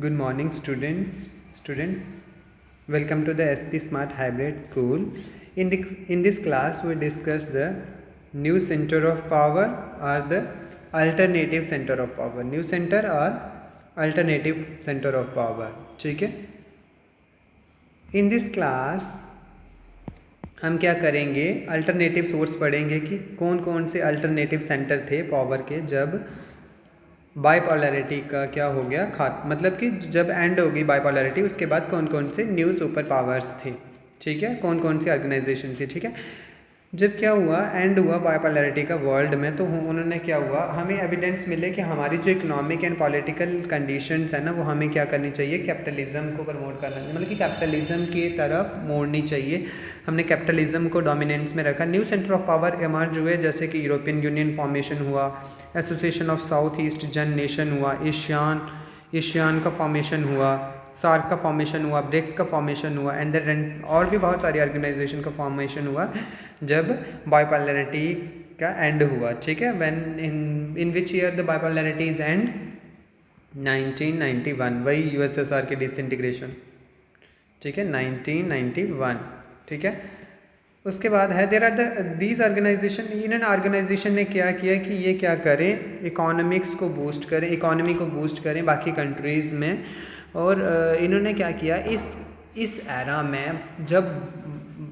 Good morning, students. Welcome to the SP Smart Hybrid School. In this class, we discuss the new center of power or the alternative center of power. New center or alternative center of power. ठीक है. In this class, हम क्या करेंगे, alternative source पढ़ेंगे कि कौन कौन से अल्टरनेटिव सेंटर थे पावर के जब बाइपोलैरिटी का क्या हो गया मतलब कि जब एंड हो गई बाइपोलैरिटी, उसके बाद कौन कौन से न्यू सुपर पावर्स थे. ठीक है, कौन कौन सी ऑर्गेनाइजेशन थी. ठीक है, जब क्या हुआ, एंड हुआ बाइपोलैरिटी का वर्ल्ड में, तो उन्होंने क्या हुआ, हमें एविडेंस मिले कि हमारी जो इकोनॉमिक एंड पॉलिटिकल कंडीशंस है ना, वो हमें क्या करनी चाहिए, कैपिटलिज्म को प्रमोट करना चाहिए, मतलब कि कैपिटलिज्म की तरफ मोड़नी चाहिए. हमने कैपिटलिज्म को डोमिनेंस में रखा. New centre of power emerge हुए, जैसे कि यूरोपियन यूनियन फॉर्मेशन हुआ, एसोसिएशन ऑफ साउथ ईस्ट जन नेशन हुआ, एशियान का फॉर्मेशन हुआ, सार्क का फॉर्मेशन हुआ, ब्रिक्स का फॉर्मेशन हुआ, एंड और भी बहुत सारी ऑर्गेनाइजेशन का फॉर्मेशन हुआ जब बाइपोलैरिटी का एंड हुआ. ठीक है, when in which year the bipolarity is and, 1991, वही यूएसएसआर के डिसइंटीग्रेशन. ठीक है, 1991. ठीक है, उसके बाद है देर आर दीज ऑर्गेनाइजेशन. इन ऑर्गेनाइजेशन ने क्या किया कि ये क्या करें, इकोनॉमिक्स को बूस्ट करें, इकोनॉमी को बूस्ट करें बाकी कंट्रीज़ में. और इन्होंने क्या किया, इस एरा में जब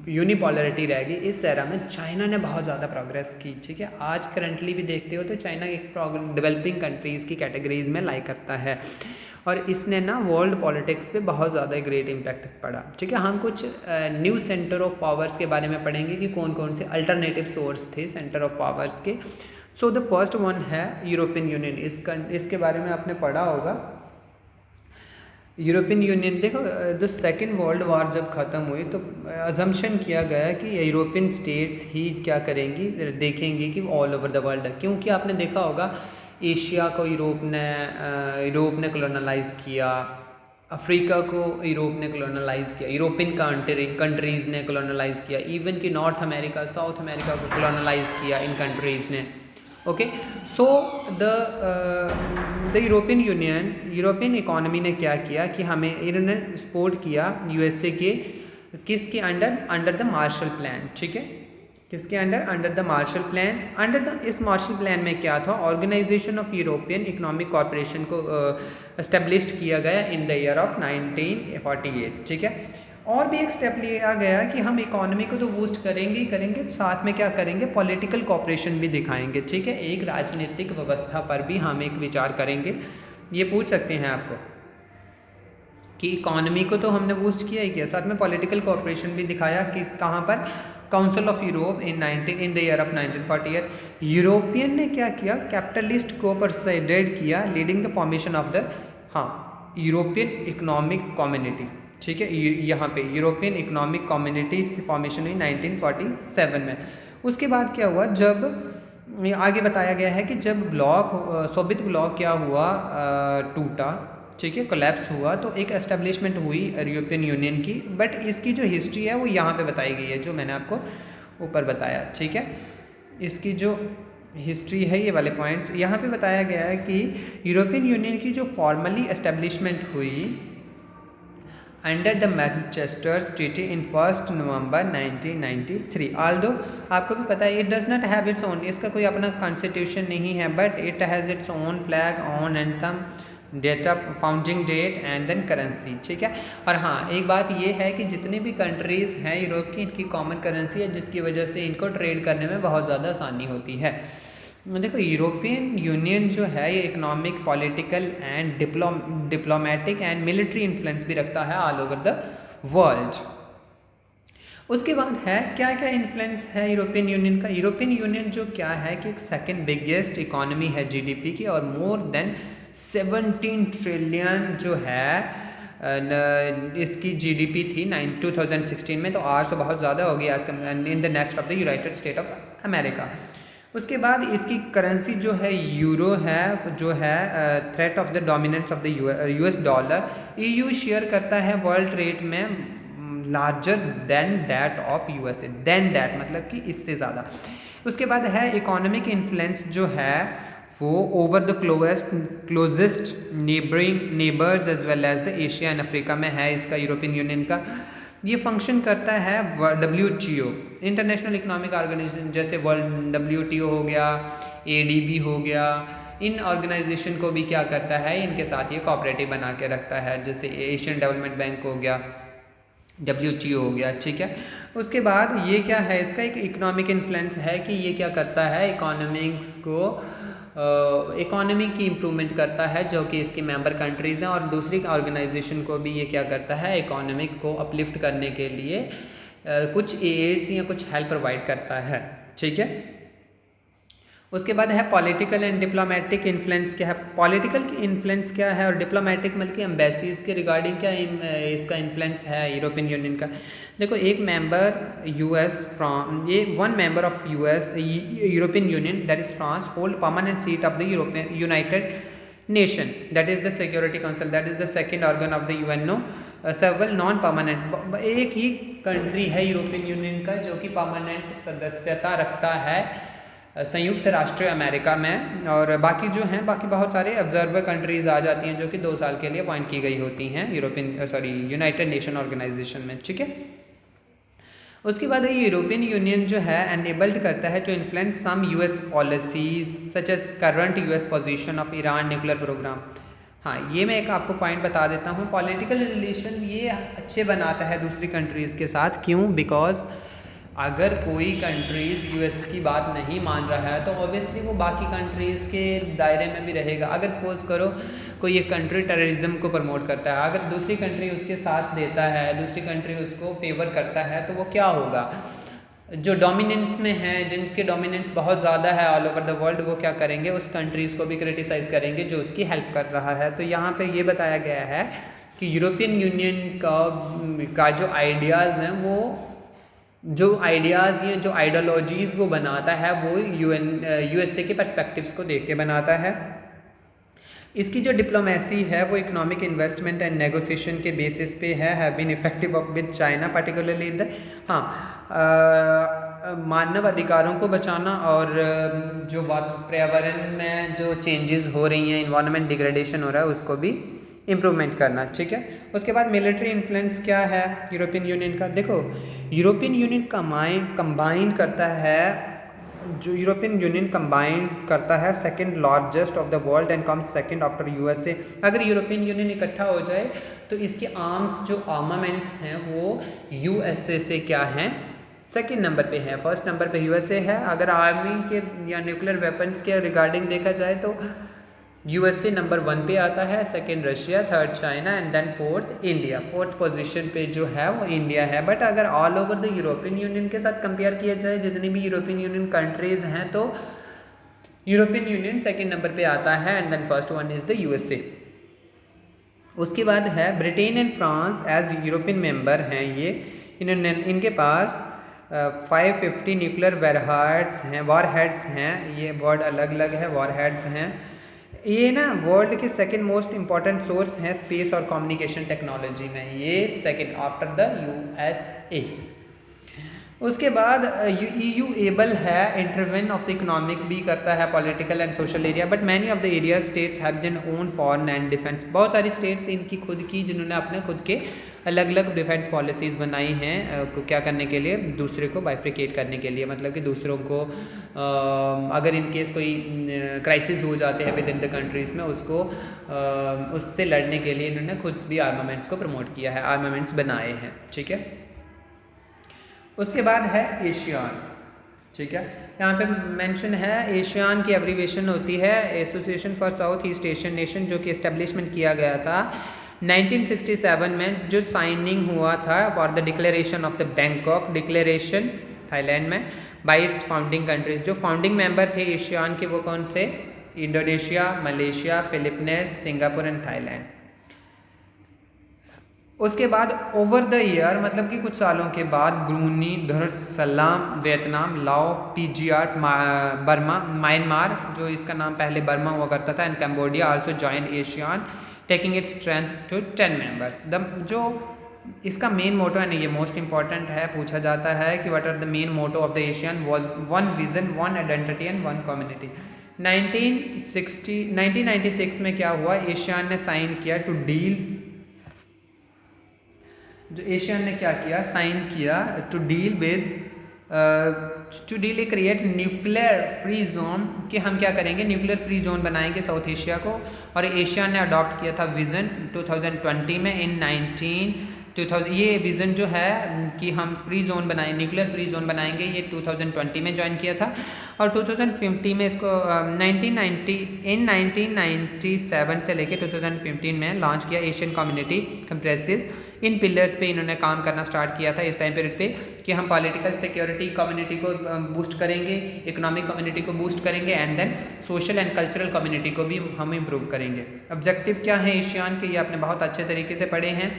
यूनिपोलैरिटी रह गई, इस एरा में चाइना ने बहुत ज़्यादा प्रोग्रेस की. ठीक है, आज करंटली भी देखते हो तो चाइना एक डेवलपिंग कंट्रीज़ की कैटेगरीज में लाई करता है, और इसने ना वर्ल्ड पॉलिटिक्स पे बहुत ज़्यादा ग्रेट इम्पैक्ट पड़ा. ठीक है, हम कुछ न्यू सेंटर ऑफ पावर्स के बारे में पढ़ेंगे कि कौन कौन से अल्टरनेटिव सोर्स थे सेंटर ऑफ पावर्स के. सो द फर्स्ट वन है यूरोपियन यूनियन. इसके बारे में आपने पढ़ा होगा. यूरोपियन यूनियन, देखो, द सेकेंड वर्ल्ड वार जब ख़त्म हुई तो अजम्पशन किया गया कि यूरोपियन स्टेट्स ही क्या करेंगी, देखेंगी कि ऑल ओवर द वर्ल्ड, क्योंकि आपने देखा होगा एशिया को यूरोप ने कॉलोनलाइज़ किया, अफ्रीका को यूरोप ने कॉलोनलाइज़ किया, यूरोपियन कंट्रीज़ ने कॉलोनलाइज़ किया, इवन कि नॉर्थ अमेरिका, साउथ अमेरिका को कॉलोनलाइज़ किया इन कंट्रीज़ ने. Okay, so the European economy ने क्या किया कि हमें इन्होंने सपोर्ट किया यूएसए के किसके अंडर द मार्शल प्लान. ठीक है, किसके अंडर द मार्शल प्लान. इस मार्शल प्लान में क्या था, organization of European economic corporation को एस्टेब्लिश्ड किया गया इन द ईयर ऑफ 1948. ठीक है, और भी एक स्टेप लिया गया कि हम इकोनॉमी को तो बूस्ट करेंगे ही करेंगे, साथ में क्या करेंगे, पॉलिटिकल कॉपरेशन भी दिखाएंगे. ठीक है, एक राजनीतिक व्यवस्था पर भी हम एक विचार करेंगे. ये पूछ सकते हैं आपको कि इकोनॉमी को तो हमने बूस्ट किया ही किया, साथ में पॉलिटिकल कॉपरेशन भी दिखाया. कहाँ पर, council of Europe in the year of 1948. European ने क्या किया, कैपिटलिस्ट को परसुएडेड किया, leading the formation of the European economic community. ठीक है, यहाँ पे यूरोपियन इकोनॉमिक कम्युनिटी फॉर्मेशन हुई 1947 में. उसके बाद क्या हुआ, जब आगे बताया गया है कि जब सोवियत ब्लॉक क्या हुआ, टूटा. ठीक है, कोलैप्स हुआ, तो एक एस्टेब्लिशमेंट हुई यूरोपियन यूनियन की. बट इसकी जो हिस्ट्री है वो यहाँ पे बताई गई है, जो मैंने आपको ऊपर बताया. ठीक है, इसकी जो हिस्ट्री है, ये वाले पॉइंट्स यहाँ पे बताया गया है कि यूरोपियन यूनियन की जो फॉर्मली एस्टेब्लिशमेंट हुई under the Manchester treaty in 1 November 1993. Although आपको भी पता है, it does not have its own, इसका कोई अपना कॉन्स्टिट्यूशन नहीं है, but it has its own flag, own anthem, date of founding date and then currency. ठीक है, और हाँ, एक बात ये है कि जितनी भी कंट्रीज़ हैं यूरोप की, इनकी कॉमन करेंसी है, जिसकी वजह से इनको ट्रेड करने में बहुत ज़्यादा आसानी होती है. देखो, यूरोपियन यूनियन जो है ये economic, political and diplomatic and military influence भी रखता है ऑल ओवर द वर्ल्ड. उसके बाद है क्या क्या इन्फ्लुएंस है यूरोपियन यूनियन का. यूरोपियन यूनियन जो क्या है कि एक सेकंड बिगेस्ट इकोनॉमी है जीडीपी की, और मोर देन 17 ट्रिलियन जो है इसकी जीडीपी थी 2016 में. तो आज तो बहुत ज़्यादा हो गई आज in the next of the United state of America. उसके बाद इसकी करेंसी जो है यूरो है, जो है threat of the dominance of the US dollar. EU share करता है वर्ल्ड ट्रेड में larger than that of USA. Then that मतलब कि इससे ज़्यादा. उसके बाद है इकोनॉमिक इन्फ्लुएंस जो है वो over the closest neighbours as well as the Asia and Africa में है इसका यूरोपियन यूनियन का। ये फंक्शन करता है WTO इंटरनेशनल इकोनॉमिक ऑर्गेनाइजेशन, जैसे वर्ल्ड WTO हो गया, ADB हो गया, इन ऑर्गेनाइजेशन को भी क्या करता है, इनके साथ ये कोऑपरेटिव बना के रखता है। जैसे एशियन डेवलपमेंट बैंक हो गया, WTO हो गया, ठीक है। उसके बाद ये क्या है, इसका एक इकोनॉमिक इन्फ्लुएंस है कि ये क्या करता है, इकोनॉमिक्स को इकोनॉमी की इम्प्रूवमेंट करता है जो कि इसकी मेंबर कंट्रीज़ हैं, और दूसरी ऑर्गेनाइजेशन को भी ये क्या करता है, इकोनॉमिक को अपलिफ्ट करने के लिए कुछ एड्स या कुछ हेल्प प्रोवाइड करता है, ठीक है। उसके बाद है पॉलिटिकल एंड डिप्लोमेटिक इन्फ्लुएंस। क्या है पॉलिटिकल इन्फ्लुएंस क्या है, और डिप्लोमेटिक मतलब कि एम्बेसीज के रिगार्डिंग क्या इसका इन्फ्लुएंस है यूरोपियन यूनियन का। देखो एक मेंबर यूएस फ्रांस, ये one member of US European union that is France hold permanent seat of the European United nation that is the security council, that is the second organ of the UNO। Several non permanent, एक ही country है European union का जो कि permanent सदस्यता रखता है संयुक्त राष्ट्र अमेरिका में, और बाकी जो हैं बाकी बहुत सारे ऑब्जर्वर कंट्रीज़ आ जाती हैं जो कि 2 साल के लिए अपॉइंट की गई होती हैं यूनाइटेड नेशन ऑर्गेनाइजेशन में, ठीक है। उसके बाद ये यूरोपियन यूनियन जो है एनेबल्ड करता है to influence some US policies such as current US position of Iran nuclear programme. हाँ, ये मैं एक आपको पॉइंट बता देता हूँ, पॉलिटिकल रिलेशन ये अच्छे बनाता है दूसरी कंट्रीज़ के साथ। क्यों? बिकॉज अगर कोई कंट्रीज़ US की बात नहीं मान रहा है तो ऑब्वियसली वो बाकी कंट्रीज़ के दायरे में भी रहेगा। अगर सपोज करो कोई एक कंट्री टेररिज्म को प्रमोट करता है, अगर दूसरी कंट्री उसके साथ देता है, दूसरी कंट्री उसको फेवर करता है, तो वो क्या होगा, जो डोमिनेंस में है, जिनके डोमिनेंस बहुत ज़्यादा है ऑल ओवर द वर्ल्ड, वो क्या करेंगे, उस कंट्रीज़ को भी क्रिटिसाइज़ करेंगे जो उसकी हेल्प कर रहा है। तो यहाँ पे ये बताया गया है कि यूरोपियन यूनियन का जो आइडियाज़ हैं, वो जो आइडियाज़ या जो आइडियोलॉजीज़ वो बनाता है वो USA के पर्सपेक्टिव्स को देख के बनाता है। इसकी जो डिप्लोमेसी है वो इकोनॉमिक इन्वेस्टमेंट एंड नेगोशिएशन के बेसिस पे है, have been effective with China particularly in the मानव अधिकारों को बचाना और जो पर्यावरण में जो चेंजेस हो रही हैं, इन्वायरमेंट डिग्रेडेशन हो रहा है, उसको भी इम्प्रूवमेंट करना, ठीक है। उसके बाद मिलिट्री इन्फ्लुएंस क्या है यूरोपियन यूनियन का। देखो यूरोपियन यूनियन कंबाइन करता है, जो यूरोपियन यूनियन कंबाइन करता है second largest of the world and comes second after USA। अगर यूरोपियन यूनियन इकट्ठा हो जाए तो इसके आर्म्स जो आर्मामेंट्स हैं वो USA से क्या हैं, सेकंड नंबर पे है। फर्स्ट नंबर पे USA है। अगर आर्मी के या न्यूक्लियर वेपन्स के रिगार्डिंग देखा जाए तो USA नंबर 1 पे आता है, second Russia, third China and then fourth India. Fourth position पे जो है वो इंडिया है। बट अगर all over the European union के साथ कंपेयर किया जाए, जितनी भी यूरोपियन यूनियन कंट्रीज हैं, तो यूरोपियन यूनियन सेकंड नंबर पे आता है and then first one is the USA। उसके बाद है Britain and France as European member हैं। ये इनके पास 550 न्यूक्लियर वॉरहेड्स हैं। ये वर्ड अलग अलग है, वॉरहेड्स हैं। ये ना वर्ल्ड के सेकंड मोस्ट इंपॉर्टेंट सोर्स हैं स्पेस और कम्युनिकेशन टेक्नोलॉजी में, ये सेकंड आफ्टर द USA। उसके बाद EU एबल है इंटरवेन ऑफ द इकोनॉमिक भी करता है, political and social area, but many of the area states have their own foreign and defence. बहुत सारी स्टेट्स इनकी खुद की, जिन्होंने अपने खुद के अलग अलग डिफेंस पॉलिसीज़ बनाई हैं, क्या करने के लिए, दूसरे को बाइफ्रिकेट करने के लिए, मतलब कि दूसरों को अगर इन केस कोई क्राइसिस हो जाते हैं विद इन द कंट्रीज़ में, उसको उससे लड़ने के लिए इन्होंने खुद भी आर्मामेंट्स को प्रमोट किया है, आर्मामेंट्स बनाए हैं, ठीक है। उसके बाद है एशियान, ठीक है। यहाँ पे मेंशन है एशियान की एब्रीविएशन होती है association for south east Asian nation, जो कि एस्टेब्लिशमेंट किया गया था 1967 में, जो साइनिंग हुआ था for the declaration of the Bangkok declaration Thailand में बाय इट्स फाउंडिंग कंट्रीज। जो फाउंडिंग मेंबर थे एशियान के वो कौन थे, Indonesia, Malaysia, Philippines, Singapore and Thailand. उसके बाद ओवर द ईयर, मतलब कि कुछ सालों के बाद, Brunei, Darussalam, Vietnam, Lao, PGR, Burma, Myanmar, जो इसका नाम पहले बर्मा हुआ करता था, and Cambodia also joined ASEAN taking its strength to 10 members. जो इसका मेन मोटो है ना, ये मोस्ट इंपॉर्टेंट है, पूछा जाता है कि what are the main motto of the ASEAN, was one vision, one identity and one community. 1996 में क्या हुआ, एशियान ने साइन किया टू डील, जो एशियान ने क्या किया, साइन किया to deal with create nuclear free zone, कि हम क्या करेंगे, न्यूक्लियर फ्री जोन बनाएंगे साउथ एशिया को। और एशिया ने अडॉप्ट किया था विज़न 2020 में, इन 2000 ये विज़न जो है कि हम फ्री जोन बनाए, न्यूक्लियर फ्री जोन बनाएंगे, ये 2020 में ज्वाइन किया था। और 2050 में इसको 1997 से लेके 2015 में लॉन्च किया। एशियन कम्युनिटी कंप्रेसिस इन पिलर्स पे इन्होंने काम करना स्टार्ट किया था इस टाइम पीरियड पे, कि हम पॉलिटिकल सिक्योरिटी कम्युनिटी को बूस्ट करेंगे, इकोनॉमिक कम्युनिटी को बूस्ट करेंगे, and then social and cultural community को भी हम इम्प्रूव करेंगे। ऑब्जेक्टिव क्या है एशियान के, ये आपने बहुत अच्छे तरीके से पढ़े हैं।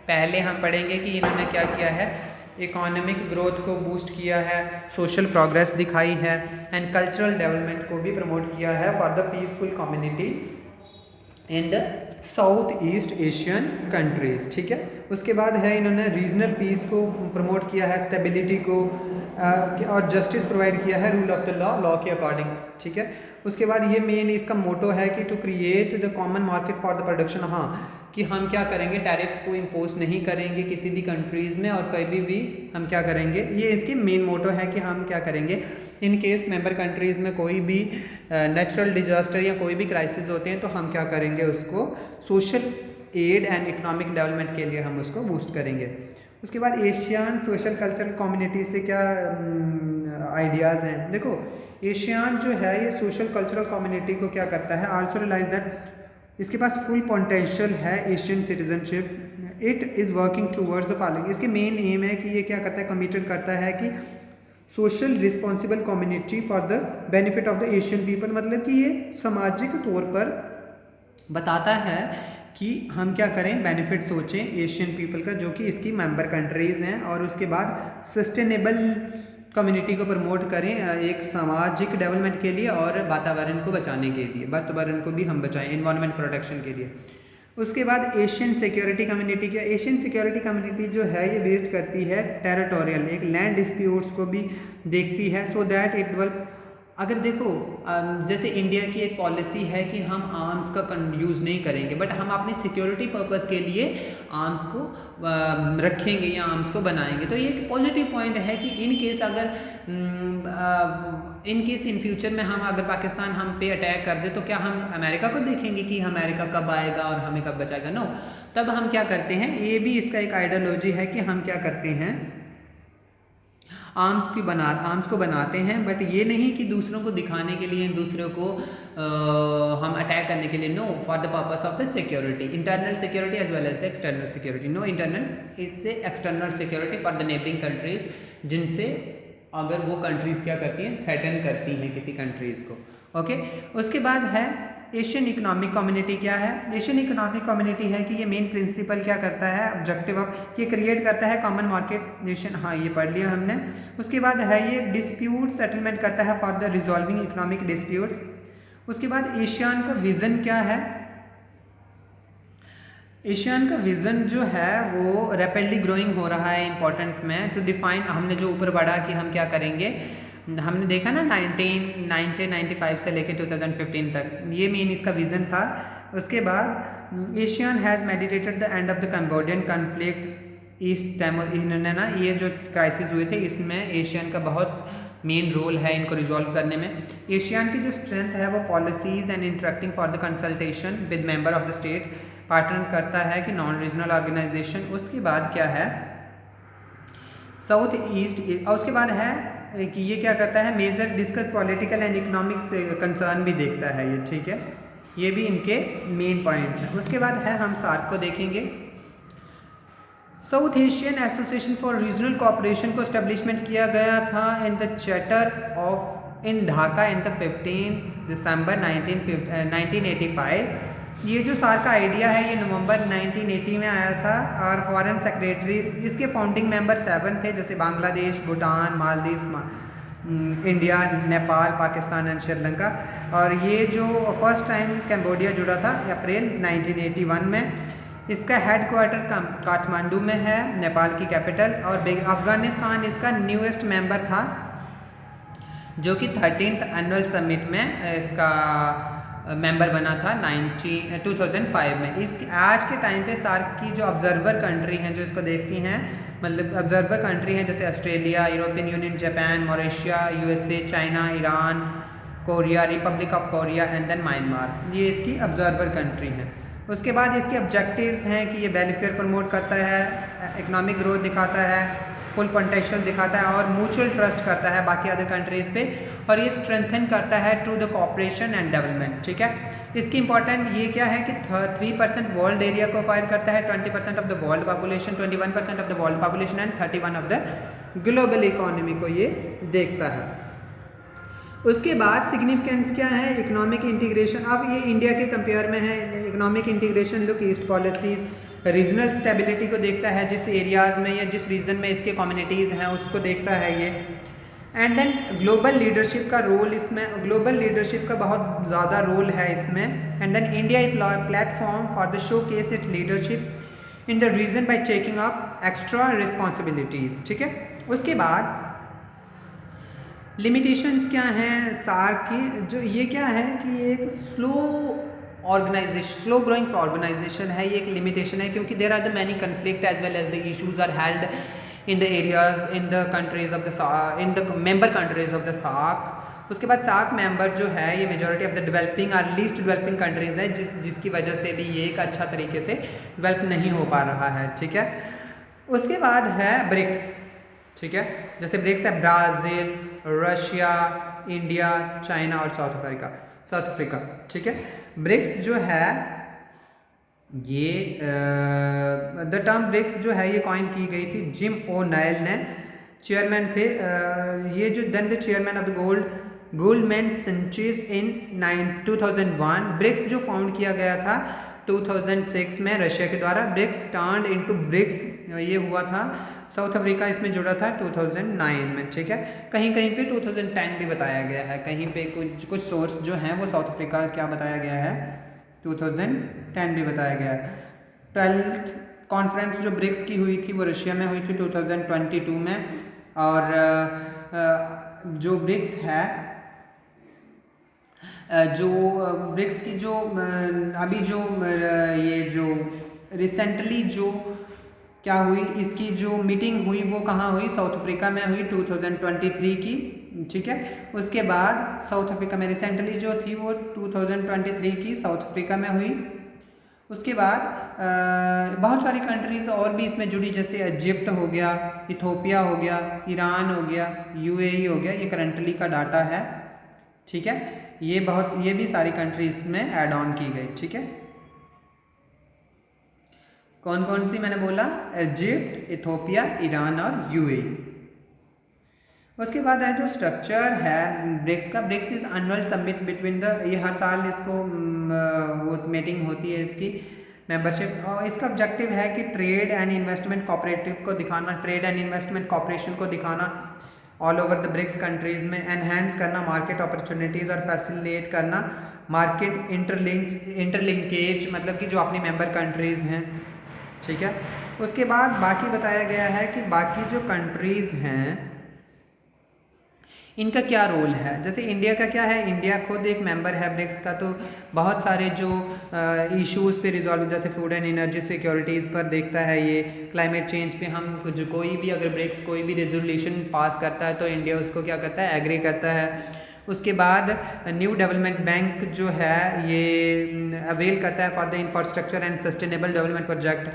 पहले हम पढ़ेंगे कि इन्होंने क्या किया है, इकोनॉमिक ग्रोथ को बूस्ट किया है, सोशल प्रोग्रेस दिखाई है, एंड कल्चरल डेवलपमेंट को भी प्रमोट किया है for the peaceful community in the south east Asian countries, ठीक है। उसके बाद है इन्होंने रीजनल पीस को प्रमोट किया है, स्टेबिलिटी को और जस्टिस प्रोवाइड किया है, rule of the law, law के अकॉर्डिंग, ठीक है। उसके बाद ये मेन इसका मोटो है कि to create the common market for the production, हाँ, कि हम क्या करेंगे, टैरिफ को इम्पोज नहीं करेंगे किसी भी कंट्रीज़ में, और कभी भी हम क्या करेंगे, ये इसकी मेन मोटो है कि हम क्या करेंगे, इन केस मेंबर कंट्रीज़ में कोई भी नेचुरल डिजास्टर या कोई भी क्राइसिस होते हैं तो हम क्या करेंगे, उसको social add and economic development के लिए हम उसको बूस्ट करेंगे। उसके बाद एशियन सोशल कल्चरल कम्युनिटी से क्या आइडियाज़ हैं, देखो एशियन जो है ये सोशल कल्चरल कम्युनिटी को क्या करता है, आल्सो रियलाइज दैट इसके पास फुल पोटेंशियल है Asian citizenship, it is working towards the following, इसके मेन एम है कि ये क्या करता है, कमिटेड करता है कि social responsible community for the benefit of the Asian people, मतलब कि ये सामाजिक तौर पर बताता है कि हम क्या करें, बेनिफिट सोचें एशियन पीपल का जो कि इसकी मेंबर कंट्रीज़ हैं, और उसके बाद सस्टेनेबल कम्युनिटी को प्रमोट करें एक सामाजिक डेवलपमेंट के लिए और वातावरण को बचाने के लिए, वातावरण को भी हम बचाएं एनवायरनमेंट प्रोटेक्शन के लिए। उसके बाद एशियन सिक्योरिटी कम्युनिटी क्या, एशियन सिक्योरिटी कम्युनिटी जो है ये बेस्ड करती है टेरिटोरियल, एक लैंड डिस्प्यूट्स को भी देखती है, सो दैट इट विल, अगर देखो जैसे इंडिया की एक पॉलिसी है कि हम आर्म्स का यूज़ नहीं करेंगे, बट हम अपने सिक्योरिटी पर्पस के लिए आर्म्स को रखेंगे या आर्म्स को बनाएंगे, तो ये एक पॉजिटिव पॉइंट है कि इन केस अगर इन केस इन फ्यूचर में हम अगर पाकिस्तान हम पे अटैक कर दे तो क्या हम अमेरिका को देखेंगे कि अमेरिका कब आएगा और हमें कब बचाएगा, नो, तब हम क्या करते हैं, ये भी इसका एक आइडियोलॉजी है कि हम क्या करते हैं, आर्म्स को बनाते हैं, बट ये नहीं कि दूसरों को दिखाने के लिए, दूसरों को हम अटैक करने के लिए, no, for the purpose of the security, internal security as well as the external security, no internal, it's external security for the neighbouring countries, जिनसे अगर वो कंट्रीज़ क्या करती हैं, थ्रेटन करती हैं किसी कंट्रीज़ को, ओके। उसके बाद है एशियन इकोनॉमिक कम्युनिटी क्या है, एशियन इकोनॉमिक कम्युनिटी है कि ये मेन प्रिंसिपल क्या करता है, ऑब्जेक्टिव ऑफ ये क्रिएट करता है कॉमन मार्केट नेशन, हाँ ये पढ़ लिया हमने। उसके बाद है ये डिस्प्यूट सेटलमेंट करता है for the resolving economic disputes. उसके बाद एशियन का विज़न क्या है, एशियन का विज़न जो है वो रैपिडली ग्रोइंग हो रहा है इंपॉर्टेंट में, टू डिफाइन, हमने जो ऊपर बढ़ा कि हम क्या करेंगे, हमने देखा ना 1995 से लेके 2015 तक, ये मेन इसका विज़न था। उसके बाद Asian has meditated the end of the Cambodian conflict east timer, इन्होंने ना ये जो क्राइसिस हुए थे इसमें एशियन का बहुत मेन रोल है इनको रिजॉल्व करने में। एशियन की जो स्ट्रेंथ है वो policies and interacting for the consultation with member of the state, partner करता है कि नॉन रीजनल ऑर्गेनाइजेशन। उसके बाद क्या है, साउथ ईस्ट, और उसके बाद है कि ये क्या करता है, major discuss political and economics concern भी देखता है ये, ठीक है, ये भी इनके मेन पॉइंट्स हैं। उसके बाद है हम सार्क को देखेंगे, south Asian association for regional cooperation को एस्टेब्लिशमेंट किया गया था in the charter of in Dhaka in the 15 दिसंबर 1985। ये जो सार्क का आइडिया है ये नवंबर 1980 में आया था, और फॉरेन सेक्रेटरी इसके फाउंडिंग मेंबर 7 थे, जैसे बांग्लादेश, भूटान, मालदीव, इंडिया, नेपाल, पाकिस्तान एंड श्रीलंका। और ये जो फर्स्ट टाइम कंबोडिया जुड़ा था अप्रैल 1981 में। इसका हेड क्वार्टर काठमांडू में है, नेपाल की कैपिटल, और अफगानिस्तान इसका न्यूएस्ट मेंबर था जो कि 13th एनुअल समिट में इसका मेंबर बना था 2005 में। इस आज के टाइम पे सार्क की जो ऑब्जर्वर कंट्री हैं जो इसको देखती हैं, मतलब ऑब्जर्वर कंट्री हैं जैसे Australia, European union, Japan, Mauritius, USA, China, Iran, Korea, republic of Korea and then Myanmar, ये इसकी ऑब्जर्वर कंट्री हैं। उसके बाद इसके ऑब्जेक्टिव्स हैं कि ये वेलफेयर प्रमोट करता है, इकोनॉमिक ग्रोथ दिखाता है, फुल पोटेंशियल दिखाता है और म्यूचुअल ट्रस्ट करता है बाकी अदर कंट्रीज़ पे, और ये स्ट्रेंथन करता है to the cooperation and development. ठीक है, इसकी इंपॉर्टेंट ये क्या है कि 3% वर्ल्ड एरिया को अक्वायर करता है, 20% of the world population, 21% of the world population and 31 of the global economy को ये देखता है। उसके बाद सिग्निफिकेंस क्या है, इकोनॉमिक इंटीग्रेशन। अब ये इंडिया के कंपेयर में है, economic integration look east policies, regional stability को देखता है, जिस एरियाज़ में या जिस रीजन में इसके कम्युनिटीज़ हैं उसको देखता है ये। एंड देन ग्लोबल लीडरशिप का रोल इसमें, ग्लोबल लीडरशिप का बहुत ज़्यादा रोल है इसमें। And then India is platform for the showcase it leadership in the region by taking up extra responsibilities. ठीक है, उसके बाद लिमिटेशंस क्या हैं सार्क की, जो ये क्या है कि ये एक स्लो ग्रोइंग ऑर्गेनाइजेशन है, ये एक लिमिटेशन है क्योंकि there are the many conflict as well as the issues are held in the areas in the countries of the in the member countries of the SAARC. उसके बाद सार्क मेंबर जो है ये मेजॉरिटी ऑफ द डेवलपिंग और least developing countries है, जिसकी वजह से भी ये एक अच्छा तरीके से डेवलप नहीं हो पा रहा है। ठीक है, उसके बाद है ब्रिक्स। ठीक है, जैसे ब्रिक्स है ब्राज़ील, रशिया, इंडिया, चाइना और साउथ अफ्रीका। ठीक है, ब्रिक्स जो है ये द टर्म ब्रिक्स जो है ये कॉइन की गई थी जिम ओ'नाइल ने, चेयरमैन थे ये जो then the chairman of the Goldman Sachs in 2001। BRICS जो फाउंड किया गया था 2006 में रशिया के द्वारा। ब्रिक्स टर्न्ड इनटू ब्रिक्स ये हुआ था, साउथ अफ्रीका इसमें जुड़ा था 2009 में। ठीक है, कहीं कहीं पे 2010 भी बताया गया है, कहीं पे कुछ सोर्स जो हैं वो साउथ अफ्रीका क्या बताया गया है 2010 भी बताया गया है। 12th कॉन्फ्रेंस जो ब्रिक्स की हुई थी वो रशिया में हुई थी 2022 में। और जो ब्रिक्स है जो ब्रिक्स की जो अभी जो ये जो रिसेंटली जो क्या हुई, इसकी जो मीटिंग हुई वो कहाँ हुई, साउथ अफ्रीका में हुई 2023 की। ठीक है, उसके बाद साउथ अफ्रीका में रिसेंटली जो थी वो 2023 की साउथ अफ्रीका में हुई। उसके बाद बहुत सारी कंट्रीज़ और भी इसमें जुड़ी, जैसे इजिप्ट हो गया, इथोपिया हो गया, ईरान हो गया, यूएई हो गया, ये करंटली का डाटा है। ठीक है, ये भी सारी कंट्रीज में ऐड ऑन की गई। ठीक है, कौन कौन सी मैंने बोला, इजिप्ट, इथोपिया, ईरान और यूएई। उसके बाद है जो स्ट्रक्चर है ब्रिक्स का, BRICS is annual summit between the, ये हर साल इसको मीटिंग होती है इसकी मेंबरशिप, और इसका ऑब्जेक्टिव है कि ट्रेड एंड इन्वेस्टमेंट कोऑपरेटिव को दिखाना, ट्रेड एंड इन्वेस्टमेंट कोऑपरेशन को दिखाना all over the BRICS countries में, एनहेंस करना मार्केट अपॉर्चुनिटीज़ और फैसिलिटेट करना मार्केट इंटरलिंकेज, मतलब कि जो अपनी मेंबर कंट्रीज़ हैं। ठीक है, उसके बाद बाकी बताया गया है कि बाकी जो कंट्रीज़ हैं इनका क्या रोल है। जैसे इंडिया का क्या है, इंडिया खुद एक मेंबर है ब्रिक्स का, तो बहुत सारे जो इश्यूज़ पे रिजॉल्व, जैसे फूड एंड एनर्जी सिक्योरिटीज़ पर देखता है ये, क्लाइमेट चेंज पे हम जो कोई भी अगर ब्रिक्स कोई भी रेजोल्यूशन पास करता है तो इंडिया उसको क्या करता है, एग्री करता है। उसके बाद न्यू डेवलपमेंट बैंक जो है ये अवेल करता है for the infrastructure and sustainable development project.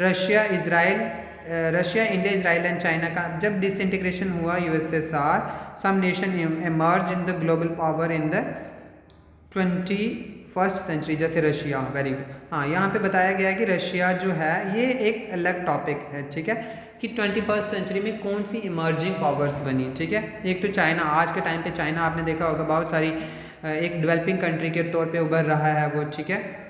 Russia, India, Israel and China का जब डिसइंटीग्रेशन हुआ USSR, some nation emerged in the global power in the 21st century, जैसे रशिया। वेरी गुड, हाँ, यहाँ पे बताया गया है कि रशिया जो है ये एक अलग टॉपिक है। ठीक है, कि 21st सेंचुरी में कौन सी इमर्जिंग पावर्स बनी। ठीक है, एक तो चाइना, आज के टाइम पे चाइना आपने देखा होगा बहुत सारी एक डेवलपिंग कंट्री के तौर पे उभर रहा है वो। ठीक है,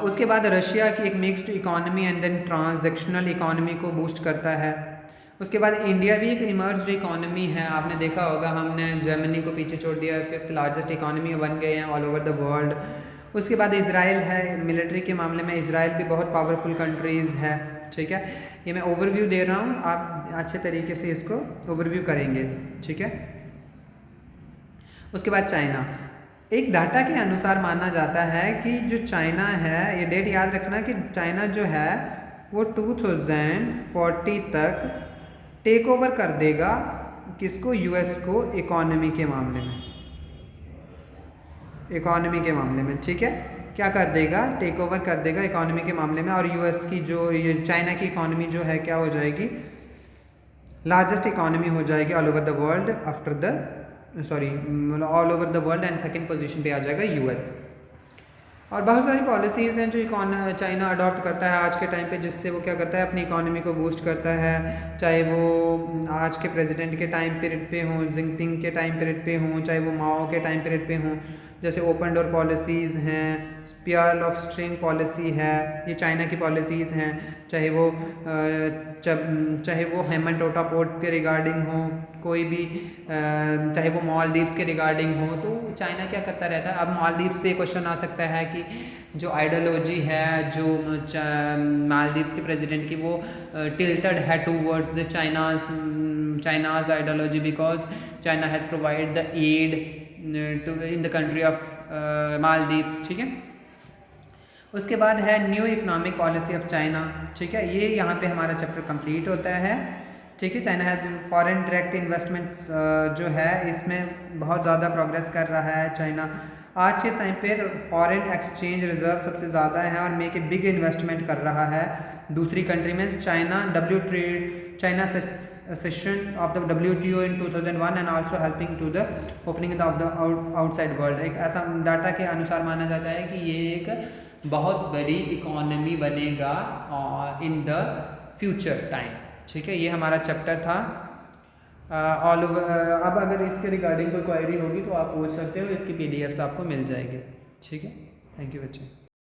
उसके बाद रशिया की एक mixed economy and then transactional economy को बूस्ट करता है। उसके बाद इंडिया भी एक इमर्ज्ड इकोनॉमी है, आपने देखा होगा हमने जर्मनी को पीछे छोड़ दिया, 5th लार्जेस्ट इकोनॉमी बन गए हैं ऑल ओवर द वर्ल्ड। उसके बाद इजराइल है, मिलिट्री के मामले में इजराइल भी बहुत पावरफुल कंट्रीज़ है। ठीक है, ये मैं ओवरव्यू दे रहा हूँ, आप अच्छे तरीके से इसको ओवरव्यू करेंगे। ठीक है, उसके बाद चाइना, एक डाटा के अनुसार माना जाता है कि जो चाइना है, ये डेट याद रखना कि चाइना जो है वो 2040 तक टेक ओवर कर देगा किसको, यूएस को इकोनॉमी के मामले में, इकोनॉमी के मामले में, ठीक है। क्या कर देगा, टेक ओवर कर देगा इकोनॉमी के मामले में। और यूएस की जो ये चाइना की इकोनॉमी जो है क्या हो जाएगी, लार्जेस्ट इकोनॉमी हो जाएगी all over the world after the all over the world, and second position पे आ जाएगा यूएस। और बहुत सारी पॉलिसीज़ हैं जो चाइना अडॉप्ट करता है आज के टाइम पे, जिससे वो क्या करता है, अपनी इकोनॉमी को बूस्ट करता है। चाहे वो आज के प्रेसिडेंट के टाइम पीरियड पे हों, जिनपिंग के टाइम पीरियड पे हों, चाहे वो माओ के टाइम पीरियड पे हों, जैसे ओपन डोर पॉलिसीज़ हैं, स्पियर ऑफ स्ट्रिंग पॉलिसी है, ये चाइना की पॉलिसीज़ हैं। चाहे वो हेमन टोटा पोर्ट के रिगार्डिंग हो, कोई भी चाहे वो मालदीव्स के रिगार्डिंग हो, तो चाइना क्या करता रहता है। अब मालदीव्स पे क्वेश्चन आ सकता है कि जो आइडियोलॉजी है जो मालदीव्स के प्रेसिडेंट की, वो टिल्टेड है towards the China's ideology, because China has provide the aid in the country of Maldives, ठीक है। उसके बाद है new economic policy of China, ठीक है। ये यहाँ पे हमारा चैप्टर कंप्लीट होता है, ठीक है। चाइना है फॉरेन डायरेक्ट इन्वेस्टमेंट जो है इसमें बहुत ज़्यादा प्रोग्रेस कर रहा है चाइना। आज के टाइम पर फॉरेन एक्सचेंज रिजर्व सबसे ज़्यादा है और मेक ए बिग इन्वेस्टमेंट कर रहा है दूसरी कंट्री में। China session of the WTO in 2001 and also helping to the opening of the outside world. एक ऐसा डाटा के अनुसार माना जाता है कि ये एक बहुत बड़ी इकोनॉमी बनेगा इन द फ्यूचर टाइम, ठीक है। ये हमारा चैप्टर था ऑल ओवर। अब अगर इसके रिगार्डिंग कोई क्वेरी होगी तो आप पूछ सकते हो, इसकी PDFs आपको मिल जाएगी, ठीक है। थैंक यू बच्चे।